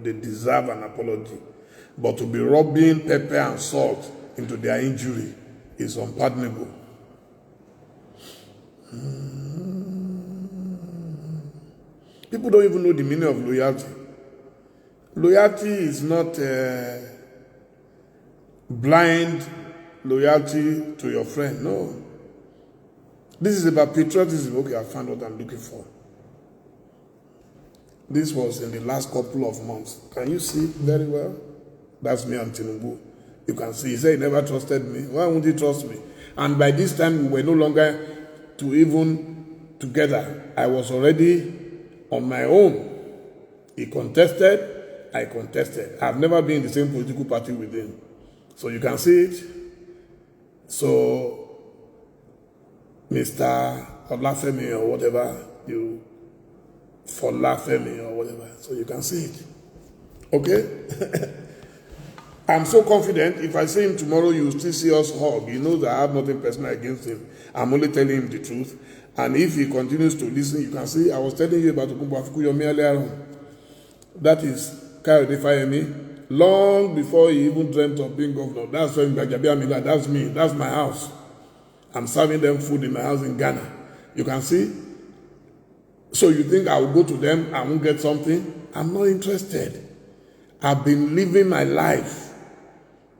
they deserve an apology. But to be rubbing pepper and salt into their injury is unpardonable. People don't even know the meaning of loyalty. Loyalty is not blind loyalty to your friend. No. This is about patriotism. Okay, I found what I'm looking for. This was in the last couple of months. Can you see very well? That's me and Tinubu. You can see. He said he never trusted me. Why won't he trust me? And by this time, we were no longer together. I was already on my own. He contested, I contested. I've never been in the same political party with him. So you can see it. So, Mr. Olafemi or whatever, for Lafemi or whatever. So you can see it. Okay? I'm so confident if I see him tomorrow, you will still see us hug. He knows that I have nothing personal against him. I'm only telling him the truth. And if he continues to listen, you can see, I was telling you about Okunbo Afukuyomi earlier on. That is Kayode Fayemi. Long before he even dreamt of being governor. That's when Gbajabiamila, that's me, that's my house. I'm serving them food in my house in Ghana. You can see? So you think I will go to them, I won't get something? I'm not interested. I've been living my life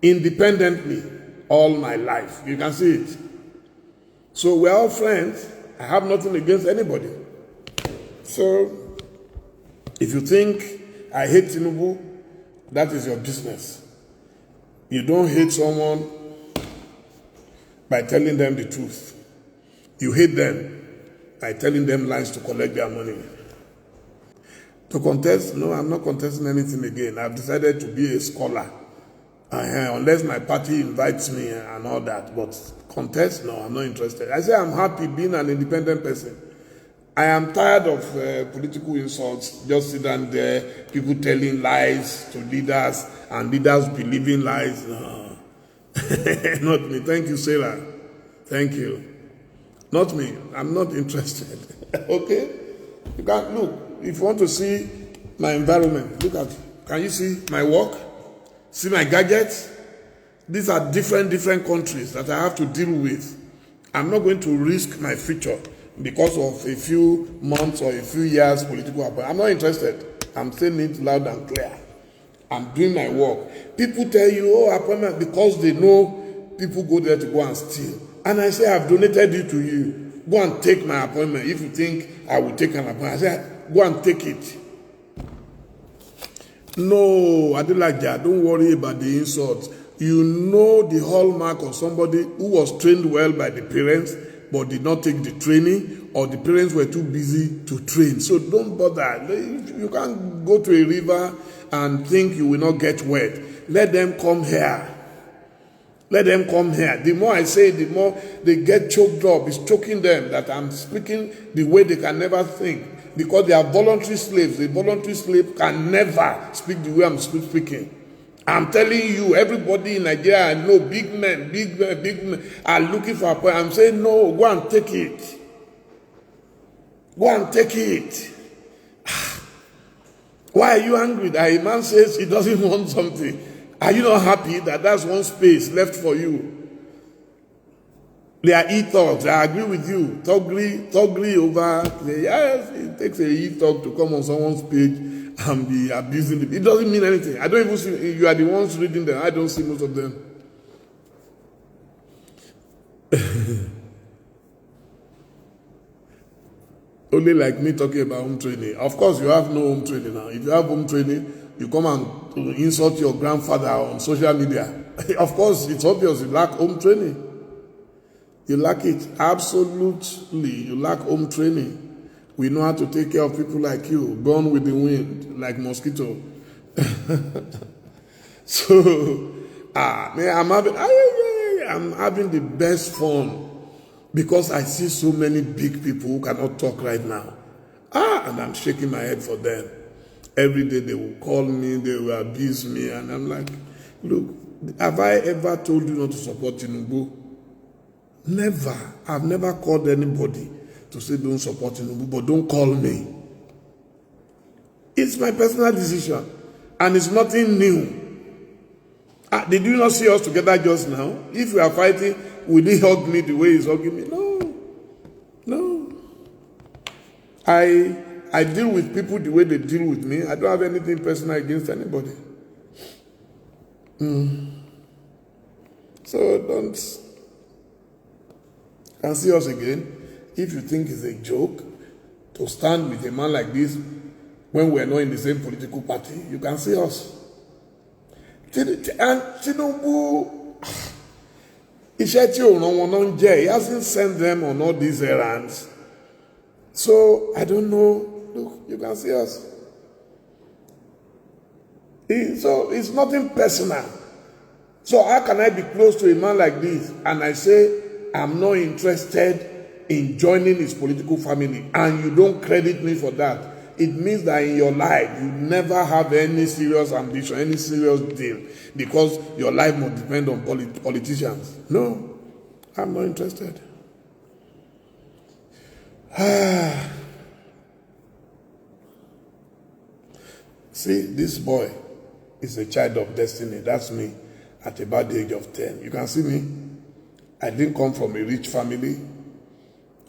independently all my life. You can see it. So we're all friends. I have nothing against anybody. So if you think I hate Tinubu, that is your business. You don't hate someone by telling them the truth. You hate them by telling them lies to collect their money. To contest? No, I'm not contesting anything again. I've decided to be a scholar. Unless my party invites me and all that. But contest? No, I'm not interested. I say I'm happy being an independent person. I am tired of political insults. Just sit down there, people telling lies to leaders, and leaders believing lies. No. Not me. Thank you, Sarah. Thank you. Not me. I'm not interested. Okay? You can look. If you want to see my environment, look at it. Can you see my work? See my gadgets? These are different countries that I have to deal with. I'm not going to risk my future because of a few months or a few years political appointment. I'm not interested. I'm saying it loud and clear. I'm doing my work. People tell you, oh, appointment, because they know people go there to go and steal. And I say, I've donated it to you. Go and take my appointment. If you think I will take an appointment, I say, go and take it. No, I don't like that. Don't worry about the insults. You know the hallmark of somebody who was trained well by the parents but did not take the training, or the parents were too busy to train. So don't bother. You can't go to a river and think you will not get wet. Let them come here. Let them come here. The more I say, the more they get choked up. It's choking them that I'm speaking the way they can never think. Because they are voluntary slaves. A voluntary slave can never speak the way I'm speaking. I'm telling you, everybody in Nigeria, I know, big men are looking for a point. I'm saying, no, go and take it. Go and take it. Why are you angry that a man says he doesn't want something? Are you not happy that that's one space left for you? They are e-talks. I agree with you. Togly over. Yes, it takes a e-talk to come on someone's page and be abusing them. It doesn't mean anything. I don't even see. You are the ones reading them. I don't see most of them. Only like me talking about home training. Of course, you have no home training now. If you have home training, you come and insult your grandfather on social media. Of course, it's obvious you lack home training. You lack it. Absolutely. You lack home training. We know how to take care of people like you, gone with the wind, like mosquito. So, I'm having the best fun because I see so many big people who cannot talk right now. And I'm shaking my head for them. Every day they will call me, they will abuse me, and I'm like, look, have I ever told you not to support Tinubu? Never. I've never called anybody to say don't support Tinubu, but don't call me. It's my personal decision, and it's nothing new. Did you not see us together just now? If we are fighting, will he hug me the way he's hugging me? No. No. I deal with people the way they deal with me. I don't have anything personal against anybody. So don't can see us again. If you think it's a joke to stand with a man like this when we're not in the same political party, you can see us. And Tinubu, he hasn't sent them on all these errands. So I don't know. Look, you can see us. So it's nothing personal. So how can I be close to a man like this and I say I'm not interested in joining his political family, and you don't credit me for that? It means that in your life you never have any serious ambition, any serious deal, because your life must depend on politicians. No, I'm not interested. See, this boy is a child of destiny. That's me at about the age of 10. You can see me. I didn't come from a rich family.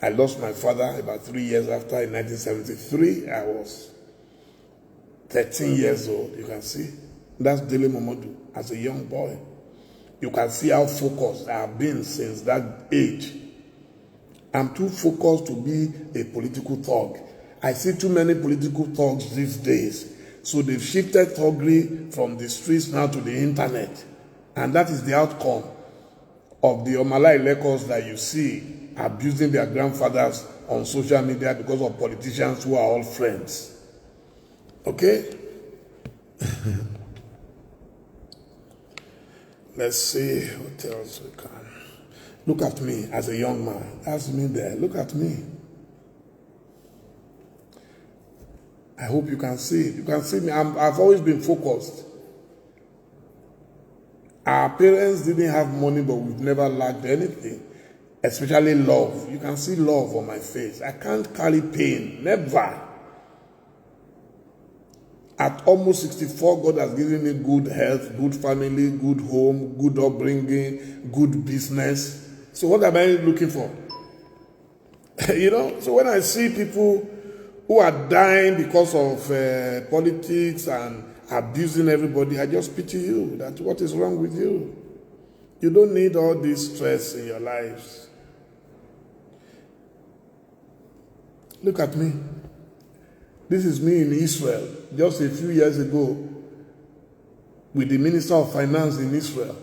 I lost my father about 3 years after. In 1973, I was 13 years old. You can see. That's Dele Momodu as a young boy. You can see how focused I have been since that age. I'm too focused to be a political thug. I see too many political thugs these days. So they've shifted thuggery from the streets now to the internet. And that is the outcome of the Omalai Lekos that you see abusing their grandfathers on social media because of politicians who are all friends. Okay? Let's see what else we can. Look at me as a young man. That's me there. Look at me. I hope you can see it. You can see me. I've always been focused. Our parents didn't have money, but we've never lacked anything, especially love. You can see love on my face. I can't carry pain. Never. At almost 64, God has given me good health, good family, good home, good upbringing, good business. So what am I looking for? You know, so when I see people who are dying because of politics and abusing everybody, I just pity you. That what is wrong with you? You don't need all this stress in your lives. Look at me. This is me in Israel just a few years ago with the Minister of Finance in Israel.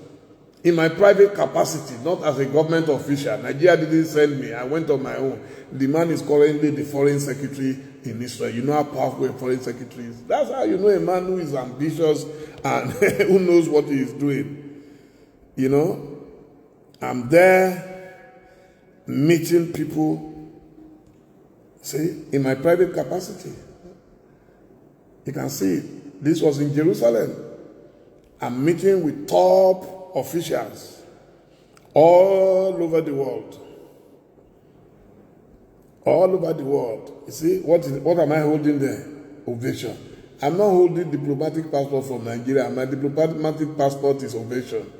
In my private capacity, not as a government official. Nigeria didn't send me. I went on my own. The man is currently the foreign secretary in Israel. You know how powerful a foreign secretary is. That's how you know a man who is ambitious and who knows what he is doing. You know, I'm there meeting people, see, in my private capacity. You can see it. This was in Jerusalem. I'm meeting with top officials all over the world. All over the world. You see, what am I holding there? Ovation. I'm not holding diplomatic passport from Nigeria. My diplomatic passport is ovation.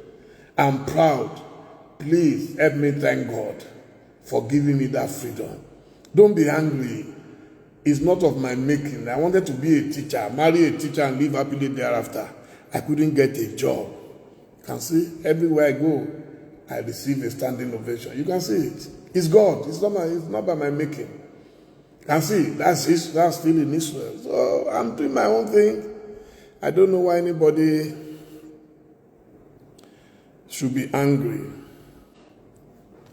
I'm proud. Please help me thank God for giving me that freedom. Don't be angry. It's not of my making. I wanted to be a teacher, marry a teacher and live happily thereafter. I couldn't get a job. You can see, everywhere I go, I receive a standing ovation. You can see it. It's God. It's not by my making. You can see, that's still in Israel. So I'm doing my own thing. I don't know why anybody should be angry.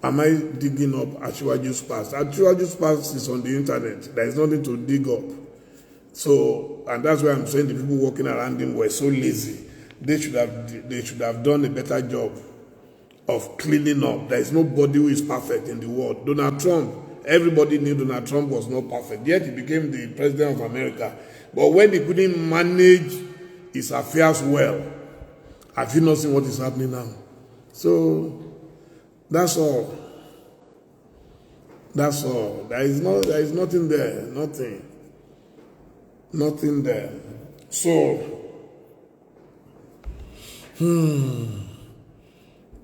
Am I digging up Asiwaju's past? Asiwaju's past is on the internet. There is nothing to dig up. So, and that's why I'm saying the people walking around him were so lazy. They should have done a better job of cleaning up. There is nobody who is perfect in the world. Donald Trump, everybody knew Donald Trump was not perfect. Yet he became the president of America. But when he couldn't manage his affairs well, have you not seen what is happening now? So that's all. That's all. There is nothing there. Nothing. Nothing there. So,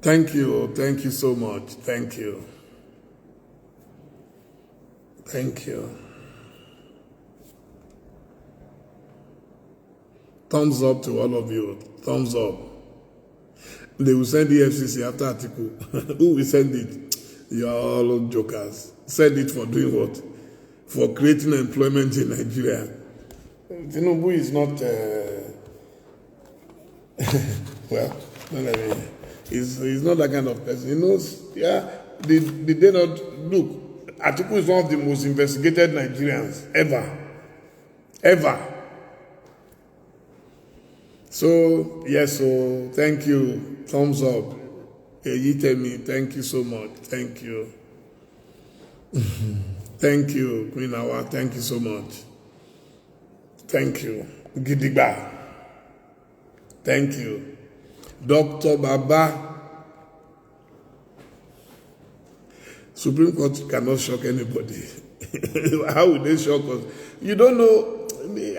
thank you so much. Thank you. Thank you. Thumbs up to all of you. Thumbs up. They will send the FCC after article. Who will send it? You are all jokers. Send it for doing what? For creating employment in Nigeria. Tinubu is not, well, he's not that kind of person. He knows, did they not, look, Atiku is one of the most investigated Nigerians ever. So, yes, so thank you. Thumbs up. Yitemi, thank you so much. Thank you. Thank you, Queen Awa. Thank you so much. Thank you. Gidigba. Thank you. Dr. Baba. Supreme Court cannot shock anybody. How will they shock us? You don't know.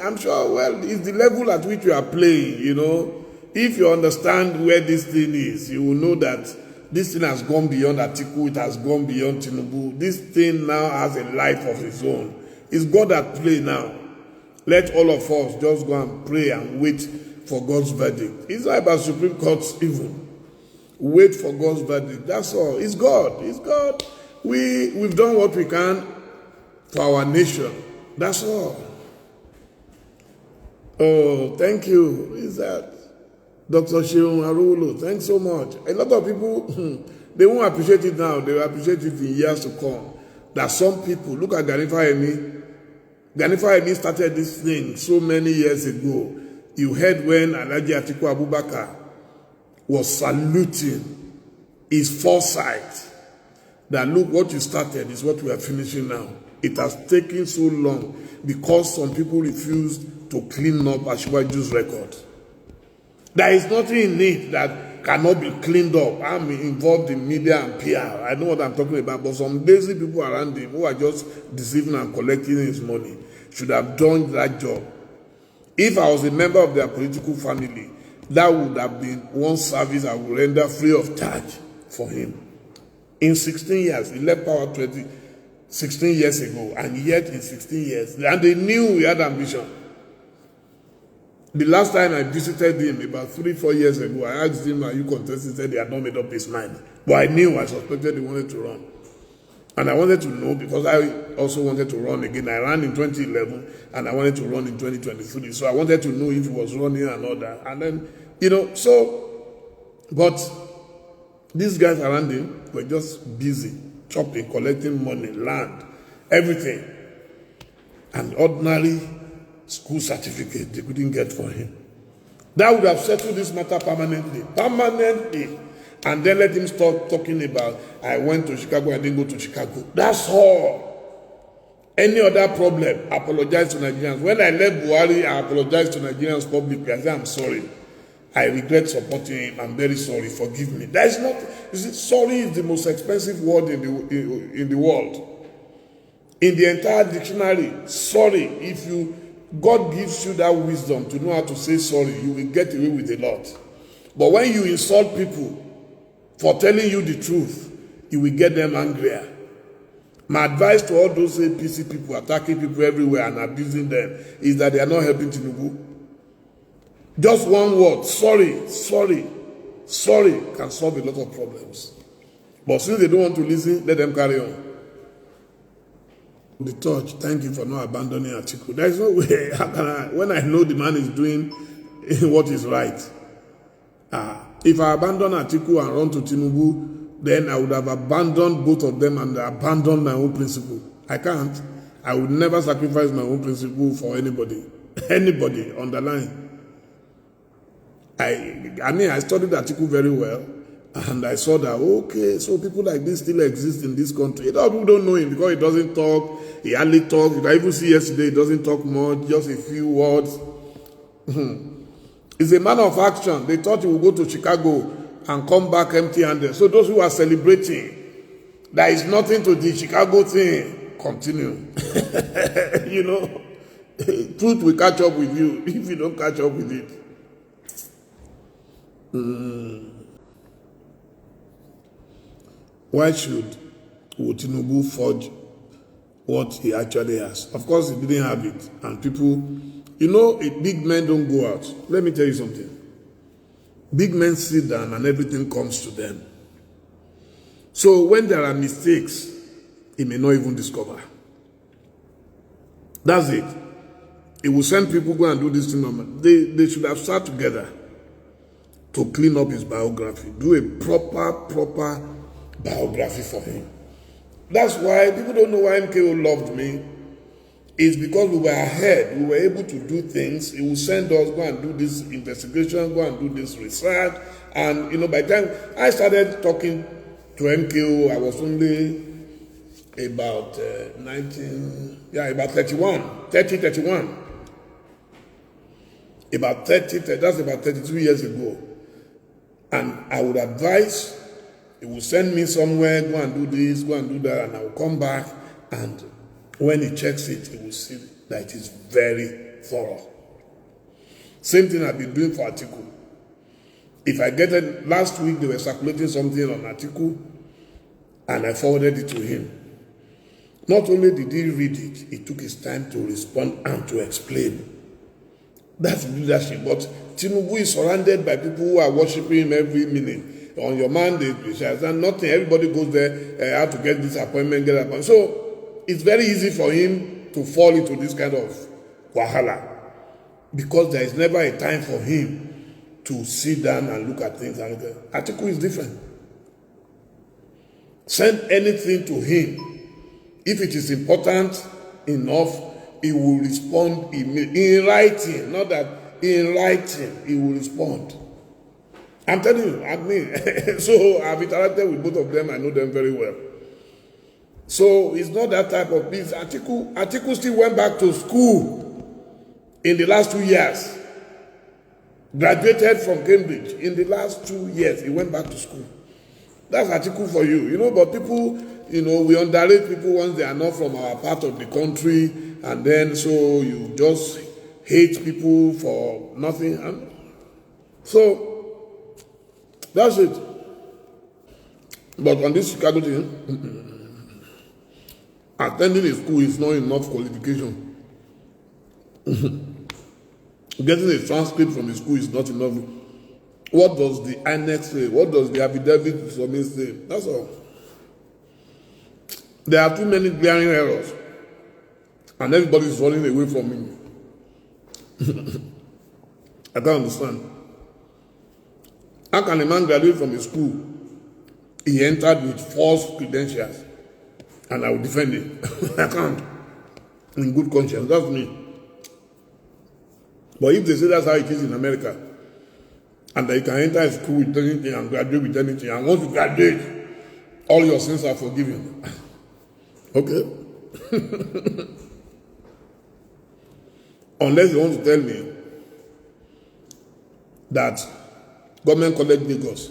I'm sure, well, it's the level at which you are playing, you know. If you understand where this thing is, you will know that this thing has gone beyond Atiku, it has gone beyond Tinubu. This thing now has a life of its own. It's God at play now. Let all of us just go and pray and wait for God's verdict. It's not about Supreme Court's even. Wait for God's verdict. That's all. It's God. It's God. We've done what we can for our nation. That's all. Oh, thank you. Who is that? Dr. Sheon Arulo. Thanks so much. A lot of people, they won't appreciate it now. They will appreciate it in years to come. That some people, look at Ganifa Emi. Ganifa Emi started this thing so many years ago. You heard when Alhaji Atiku Abubakar was saluting his foresight. That look, what you started is what we are finishing now. It has taken so long because some people refused to clean up Asiwaju's record. There is nothing in it that cannot be cleaned up. I'm involved in media and PR. I know what I'm talking about, but some lazy people around him who are just deceiving and collecting his money should have done that job. If I was a member of their political family, that would have been one service I would render free of charge for him. In 16 years, he left power 16 years ago, and yet in 16 years, and they knew he had ambition. The last time I visited him, about 3-4 years ago, I asked him, are you contesting? He said he had not made up his mind. But I suspected he wanted to run. And I wanted to know, because I also wanted to run again. I ran in 2011, and I wanted to run in 2023. So I wanted to know if he was running and all that. And then, but these guys around him were just busy, chopping, collecting money, land, everything. And ordinary school certificate they couldn't get for him. That would have settled this matter permanently. And then let him start talking about, I went to Chicago, I didn't go to Chicago. That's all. Any other problem, apologize to Nigerians. When I left Buhari, I apologized to Nigerians publicly. I said, I'm sorry. I regret supporting him. I'm very sorry. Forgive me. That is not, sorry is the most expensive word in the world. In the entire dictionary, sorry, if God gives you that wisdom to know how to say sorry, you will get away with a lot. But when you insult people for telling you the truth, you will get them angrier. My advice to all those APC people attacking people everywhere and abusing them is that they are not helping Tinubu. Just one word, sorry can solve a lot of problems. But since they don't want to listen, let them carry on. The church, thank you for not abandoning Atiku. There is no way, when I know the man is doing what is right. If I abandon Atiku and run to Tinubu, then I would have abandoned both of them and abandoned my own principle. I can't. I would never sacrifice my own principle for anybody. Anybody on the line. I studied Atiku very well. And I saw that, okay, so people like this still exist in this country. A lot of people don't know him because he doesn't talk. He hardly talks. You can even see yesterday, he doesn't talk much, just a few words. He's a man of action. They thought he would go to Chicago and come back empty-handed. So those who are celebrating, there is nothing to the Chicago thing. Continue. Truth will catch up with you if you don't catch up with it. Why should Tinubu forge what he actually has? Of course, he didn't have it. And people, big men don't go out. Let me tell you something. Big men sit down and everything comes to them. So when there are mistakes, he may not even discover. That's it. He will send people go and do this thing. They should have sat together to clean up his biography. Do a proper biography for him. That's why people don't know why MKO loved me. It's because we were ahead. We were able to do things. He will send us, go and do this investigation, go and do this research. And, by the time I started talking to MKO, I was only about 31. About 30, that's about 32 years ago. And I would advise, he will send me somewhere, go and do this, go and do that, and I will come back, and when he checks it, he will see that it is very thorough. Same thing I've been doing for Atiku. If I get it, last week they were circulating something on Atiku, and I forwarded it to him. Not only did he read it, he took his time to respond and to explain. That's leadership. But Tinubu is surrounded by people who are worshiping him every minute. On your mandate, he has done nothing. Everybody goes there, how to get this appointment, get that appointment. So it's very easy for him to fall into this kind of wahala because there is never a time for him to sit down and look at things. Atiku is different. Send anything to him. If it is important enough, he will respond in writing. Not that in writing, he will respond. I'm telling you, so I've interacted with both of them. I know them very well. So it's not that type of business. Atiku still went back to school in the last 2 years. Graduated from Cambridge. In the last 2 years, he went back to school. That's Atiku for you. But people, we underrate people once they are not from our part of the country, and then so you just hate people for nothing. And so that's it. But on this Chicago thing, attending a school is not enough qualification. Getting a transcript from a school is not enough. What does the annex say? What does the affidavit submit say? That's all. There are too many glaring errors, and everybody is running away from me. I don't understand. How can a man graduate from a school? He entered with false credentials, and I will defend it. I can't. In good conscience, that's me. But if they say that's how it is in America, and that you can enter a school with anything and graduate with anything, and once you graduate, all your sins are forgiven. Okay? Unless you want to tell me that Government College Lagos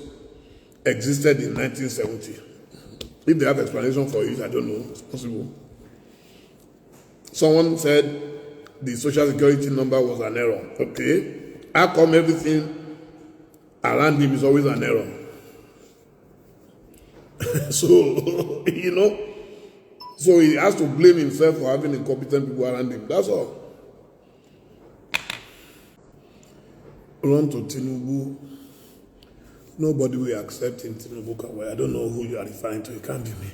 existed in 1970. If they have explanation for it, I don't know. It's possible. Someone said the social security number was an error. Okay. How come everything around him is always an error? So he has to blame himself for having incompetent people around him. That's all. Run to Tinubu. Nobody will accept him, Tinubu. Well, I don't know who you are referring to. It can't be me.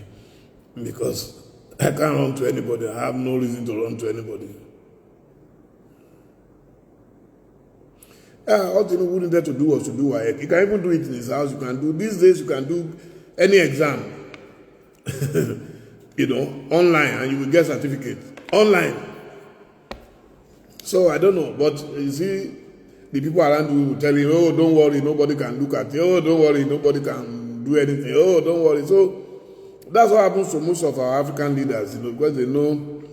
Because I can't run to anybody. I have no reason to run to anybody. All Tinubu needed to do was to do WAEC. You can even do it in his house. You can do, these days, you can do any exam. Online, and you will get certificate. Online. So, I don't know. But, you see, the people around you will tell you, oh, don't worry, nobody can look at you. Oh, don't worry, nobody can do anything. Oh, don't worry. So, that's what happens to most of our African leaders, because they know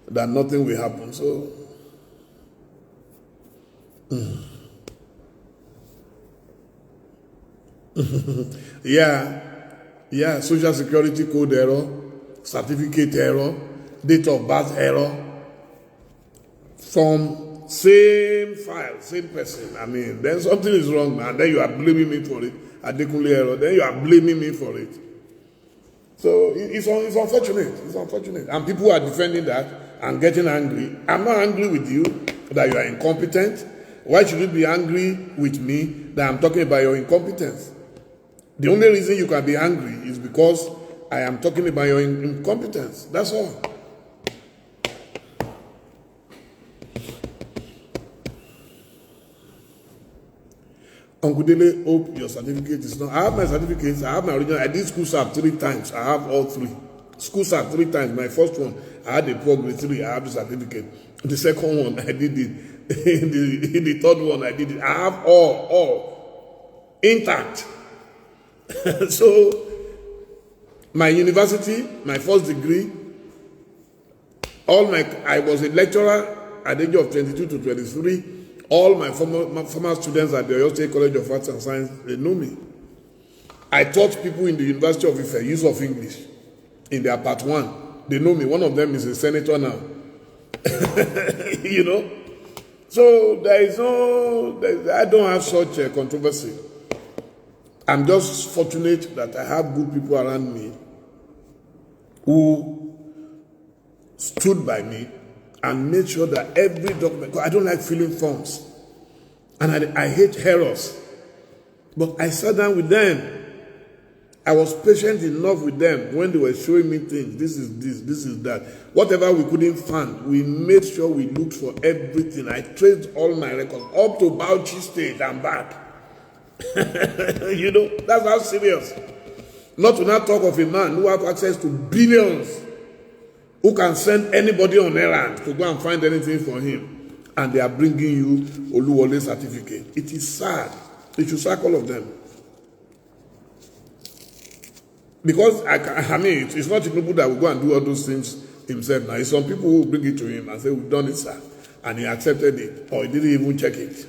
that nothing will happen. So, yeah, social security code error, certificate error, date of birth error. from same file, same person. I mean, then something is wrong, and then you are blaming me for it. Adekunle error, then you are blaming me for it. So it's unfortunate. It's unfortunate. And people are defending that and getting angry. I'm not angry with you that you are incompetent. Why should you be angry with me that I'm talking about your incompetence? The only reason you can be angry is because I am talking about your incompetence. That's all. Uncle Dele, hope your certificate is not. I have my certificates. I have my original. I did school SAP 3 times. I have all 3. School SAP 3 times. My first one, I had a poor grade 3. I have the certificate. The second one, I did it. In the third one, I did it. I have all intact. So, my university, my first degree, I was a lecturer at the age of 22 to 23. All my former students at the Oyo State College of Arts and Science, they know me. I taught people in the University of Ife use of English in their part 1. They know me. One of them is a senator now. You know? So I don't have such a controversy. I'm just fortunate that I have good people around me who stood by me and made sure that every document, because I don't like filling forms, and I hate errors, but I sat down with them. I was patient enough with them when they were showing me things. This is this, this is that. Whatever we couldn't find, we made sure we looked for everything. I traced all my records up to Bauchi State and back. You know, that's how serious. Not to not talk of a man who has access to billions, who can send anybody on errand to go and find anything for him, and they are bringing you Oluwole certificate. It is sad. They should sack all of them. Because, I mean, it's not Tinubu that will go and do all those things himself. Now, it's some people who bring it to him and say, we've done it, sir. And he accepted it, or he didn't even check it.